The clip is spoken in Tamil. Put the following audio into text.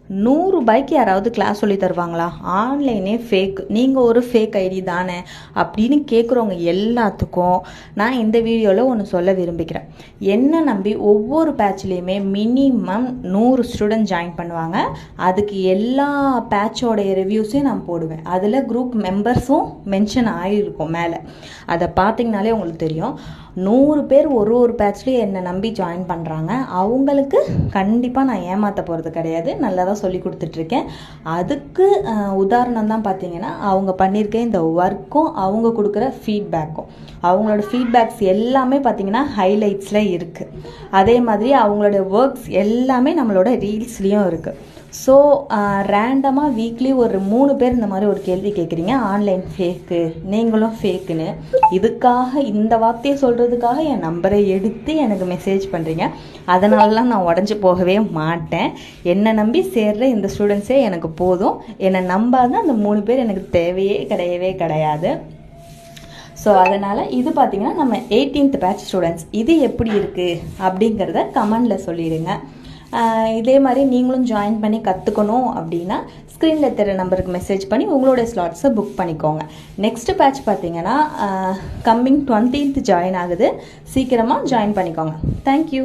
100 ரூபாய்க்கு யாராவது கிளாஸ் சொல்லி தருவாங்களா? ஆன்லைனே ஃபேக், நீங்கள் ஒரு ஃபேக் ஐடி தானே அப்படின்னு கேட்குறவங்க எல்லாத்துக்கும் நான் இந்த வீடியோவில் ஒன்று சொல்ல விரும்பிக்கிறேன். என்ன நம்பி ஒவ்வொரு பேட்ச்லேயுமே மினிமம் 100 ஸ்டூடெண்ட் ஜாயின் பண்ணுவாங்க. அதுக்கு எல்லா பேட்சோடைய ரிவ்யூஸையும் நான் போடுவேன். அதில் குரூப் மெம்பர்ஸும் மென்ஷன் ஆகிருக்கும் மேலே. அதை பார்த்தீங்கனாலே உங்களுக்கு தெரியும். 100 பேர் ஒரு பேட்ச்லேயும் என்னை நம்பி ஜாயின் பண்ணுறாங்க. அவங்களுக்கு கண்டிப்பாக நான் ஏமாற்ற போகிறது கிடையாது. நல்லா தான் சொல்லி கொடுத்துட்ருக்கேன். அதுக்கு உதாரணம் தான் பார்த்தீங்கன்னா அவங்க பண்ணியிருக்க இந்த ஒர்க்கும் அவங்க கொடுக்குற ஃபீட்பேக்கும். அவங்களோட ஃபீட்பேக்ஸ் எல்லாமே பார்த்தீங்கன்னா ஹைலைட்ஸில் இருக்குது. அதே மாதிரி அவங்களோட ஒர்க்ஸ் எல்லாமே நம்மளோட ரீல்ஸ்லேயும் இருக்குது. ஸோ ரேண்டமாக வீக்லி ஒரு 3 பேர் இந்த மாதிரி ஒரு கேள்வி கேட்குறீங்க, ஆன்லைன் ஃபேக்கு, நீங்களும் ஃபேக்குன்னு. இதுக்காக இந்த வார்த்தையை சொல்கிறதுக்காக என் நம்பரை எடுத்து எனக்கு மெசேஜ் பண்ணுறீங்க. அதனாலலாம் நான் உடஞ்சி போகவே மாட்டேன். என்னை நம்பி சேர்ற இந்த ஸ்டூடெண்ட்ஸே எனக்கு போதும். என்னை நம்பாத அந்த 3 பேர் எனக்கு தேவையே கிடையாது. ஸோ அதனால் இது பார்த்திங்கன்னா நம்ம 18th பேட்ச் ஸ்டூடெண்ட்ஸ். இது எப்படி இருக்குது அப்படிங்கிறத கமெண்டில் சொல்லிடுங்க. இதே மாதிரி நீங்களும் ஜாயின் பண்ணி கற்றுக்கணும் அப்படின்னா ஸ்க்ரீனில் தெரிய நம்பருக்கு மெசேஜ் பண்ணி உங்களுடைய ஸ்லாட்ஸை புக் பண்ணிக்கோங்க. நெக்ஸ்ட் பேட்ச் பார்த்தீங்கன்னா கம்மிங் 20th ஜாயின் ஆகுது. சீக்கிரமாக ஜாயின் பண்ணிக்கோங்க. தேங்க்யூ.